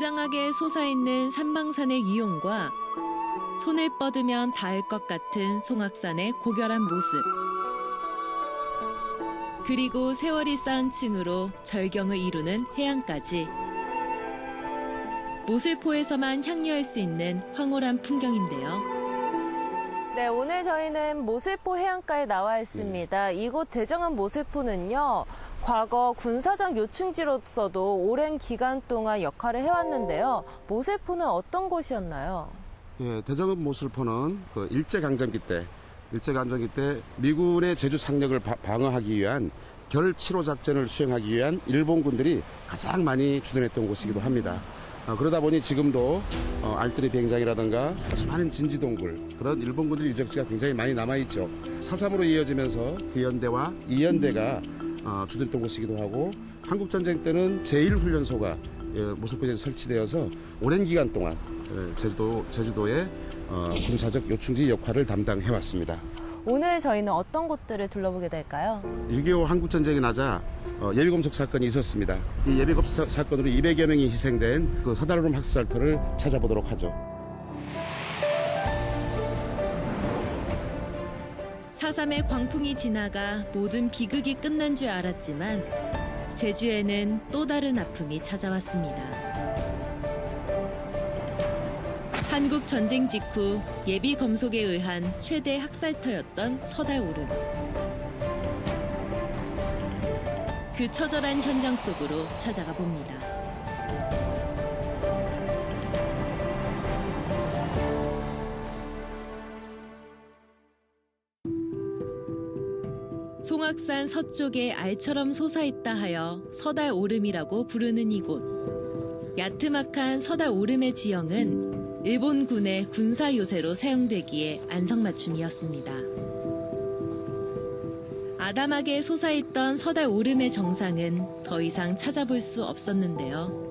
웅장하게 솟아있는 삼방산의 위용과 손을 뻗으면 닿을 것 같은 송악산의 고결한 모습. 그리고 세월이 쌓은 층으로 절경을 이루는 해안까지. 모슬포에서만 향유할 수 있는 황홀한 풍경인데요. 네, 오늘 저희는 모슬포 해안가에 나와 있습니다. 이곳 대정읍 모슬포는요, 과거 군사적 요충지로서도 오랜 기간 동안 역할을 해왔는데요. 모슬포는 어떤 곳이었나요? 예, 대정읍 모슬포는 일제강점기 때 미군의 제주 상륙을 방어하기 위한 결 7호 작전을 수행하기 위한 일본군들이 가장 많이 주둔했던 곳이기도 합니다. 그러다 보니 지금도 알뜨리 비행장이라든가 많은 진지동굴 그런 일본군들의 유적지가 굉장히 많이 남아있죠. 4.3으로 이어지면서 9연대와 2연대가 주둔했던 곳이기도 하고 한국전쟁 때는 제1훈련소가 모슬포에 설치되어서 오랜 기간 동안 제주도의 군사적 요충지 역할을 담당해왔습니다. 오늘 저희는 어떤 곳들을 둘러보게 될까요? 6.25 한국전쟁이 나자 예비검속 사건이 있었습니다. 이 예비검속 사건으로 200여 명이 희생된 그 서달오름 학살터를 찾아보도록 하죠. 4.3의 광풍이 지나가 모든 비극이 끝난 줄 알았지만 제주에는 또 다른 아픔이 찾아왔습니다. 한국 전쟁 직후 예비 검속에 의한 최대 학살터였던 서달오름. 그 처절한 현장 속으로 찾아가 봅니다. 송악산 서쪽에 알처럼 솟아있다 하여 서달오름이라고 부르는 이곳. 야트막한 서달오름의 지형은 일본군의 군사 요새로 사용되기에 안성맞춤이었습니다. 아담하게 솟아있던 서달오름의 정상은 더 이상 찾아볼 수 없었는데요.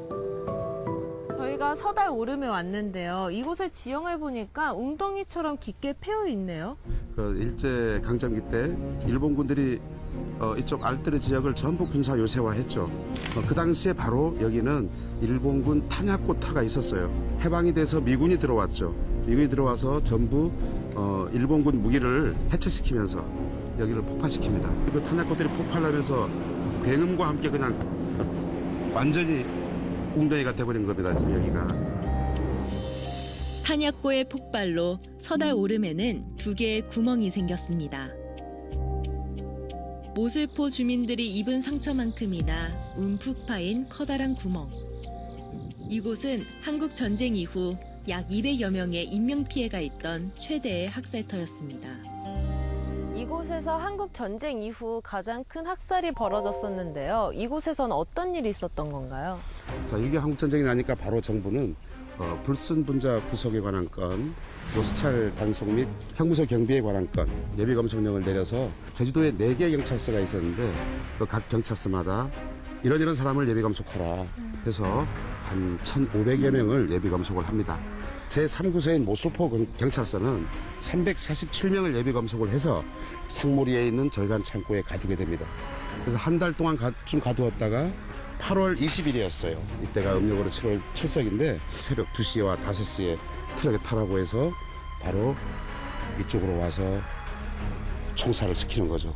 저희가 서달오름에 왔는데요. 이곳의 지형을 보니까 웅덩이처럼 깊게 패여 있네요. 일제 강점기 때 일본군들이 이쪽 알뜨리 지역을 전부 군사 요새화했죠. 그 당시에 바로 여기는 일본군 탄약고타가 있었어요. 해방이 돼서 미군이 들어왔죠. 미군이 들어와서 전부 일본군 무기를 해체시키면서 여기를 폭파시킵니다. 그 탄약고들이 폭발하면서 굉음과 함께 그냥 완전히 웅덩이가 돼버린 겁니다. 지금 여기가. 탄약고의 폭발로 서달오름에는 2개의 구멍이 생겼습니다. 모슬포 주민들이 입은 상처만큼이나 움푹 파인 커다란 구멍. 이곳은 한국 전쟁 이후 약 200여 명의 인명피해가 있던 최대의 학살터였습니다. 이곳에서 한국 전쟁 이후 가장 큰 학살이 벌어졌었는데요. 이곳에선 어떤 일이 있었던 건가요? 자, 이게 한국전쟁이 나니까 바로 정부는 불순분자 구속에 관한 건, 노수찰 단속 및 형무소 경비에 관한 건 예비검색령을 내려서 제주도에 4개 경찰서가 있었는데 각 경찰서마다 이런 사람을 예비검속하라 해서 한 1,500여 명을 예비검속을 합니다. 제3구서인 모슬포 경찰서는 347명을 예비검속을 해서 상무리에 있는 절간 창고에 가두게 됩니다. 그래서 한 달 동안 좀 가두었다가 8월 20일이었어요. 이때가 음력으로 7월 7석인데 새벽 2시와 5시에 트럭에 타라고 해서 바로 이쪽으로 와서 총살을 시키는 거죠.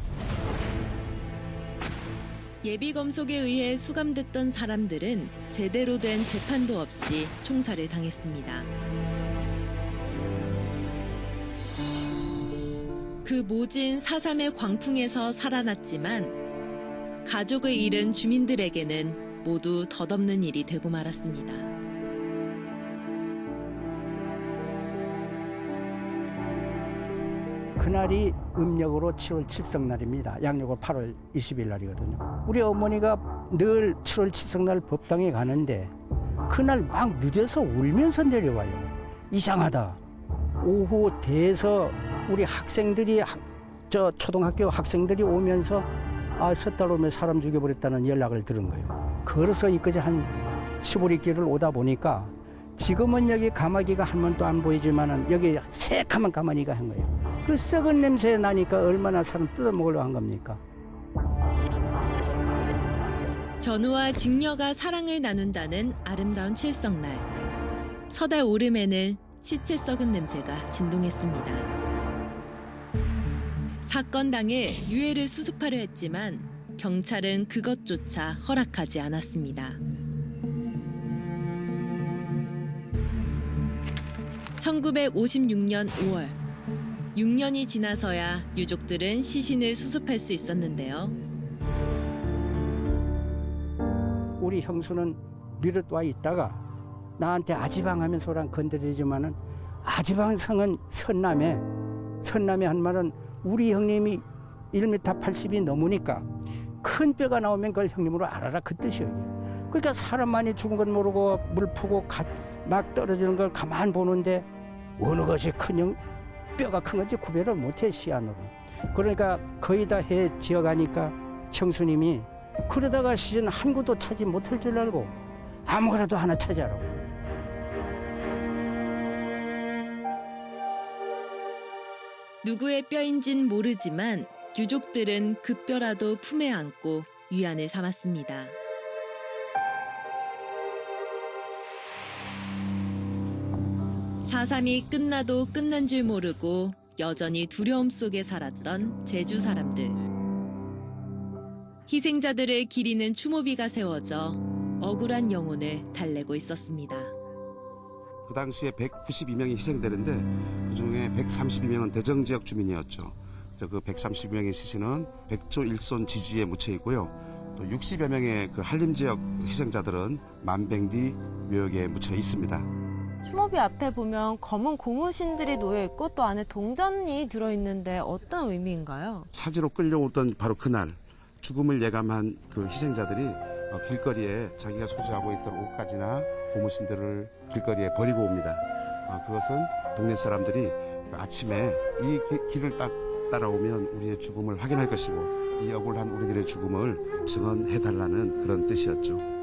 예비검속에 의해 수감됐던 사람들은 제대로 된 재판도 없이 총살을 당했습니다. 그 모진 4.3의 광풍에서 살아났지만 가족을 잃은 주민들에게는 모두 덧없는 일이 되고 말았습니다. 그날이 음력으로 7월 7석 날입니다. 양력으로 8월 20일 날이거든요. 우리 어머니가 늘 7월 7석 날 법당에 가는데 그날 막 늦어서 울면서 내려와요. 이상하다. 오후 돼서 우리 학생들이 초등학교 학생들이 오면서 서달오름에 사람 죽여버렸다는 연락을 들은 거예요. 걸어서 이까지 한 15리길을 오다 보니까 지금은 여기 가마귀가 한 번도 안 보이지만은 여기 새카만 가마귀가 한 거예요. 그 썩은 냄새 나니까 얼마나 사람 뜯어먹으려고 한 겁니까? 견우와 직녀가 사랑을 나눈다는 아름다운 칠성날. 서달 오름에는 시체 썩은 냄새가 진동했습니다. 사건 당일 유해를 수습하려 했지만 경찰은 그것조차 허락하지 않았습니다. 1956년 5월, 6년이 지나서야 유족들은 시신을 수습할 수 있었는데요. 우리 형수는 미륵 와 있다가 나한테 아지방하면 소란 건드리지만은 아지방성은 선남에 한 말은 우리 형님이 1m 80이 넘으니까 큰 뼈가 나오면 그걸 형님으로 알아라 그 뜻이에요. 그러니까 사람 많이 죽은 건 모르고 물 푸고 막 떨어지는 걸 가만 보는데 어느 것이 뼈가 큰 건지 구별을 못해 시안으로. 그러니까 거의 다 해 지어가니까 형수님이 그러다가 시신 한 구도 차지 못할 줄 알고 아무거나도 하나 찾아라고. 누구의 뼈인진 모르지만 유족들은 그 뼈라도 품에 안고 위안을 삼았습니다. (4.3이) 끝나도 끝난 줄 모르고 여전히 두려움 속에 살았던 제주 사람들. 희생자들을 기리는 추모비가 세워져 억울한 영혼을 달래고 있었습니다. 그 당시에 192명이 희생되는데 그중에 132명은 대정 지역 주민이었죠. 그 132명의 시신은 백조 일손 지지에 묻혀 있고요. 또 60여 명의 그 한림 지역 희생자들은 만병리 묘역에 묻혀 있습니다. 추모비 앞에 보면 검은 고무신들이 놓여 있고 또 안에 동전이 들어있는데 어떤 의미인가요? 사지로 끌려오던 바로 그날 죽음을 예감한 그 희생자들이 길거리에 자기가 소지하고 있던 옷가지나 고무신들을 길거리에 버리고 옵니다. 그것은 동네 사람들이 아침에 이 길을 따라오면 우리의 죽음을 확인할 것이고 이 억울한 우리들의 죽음을 증언해달라는 그런 뜻이었죠.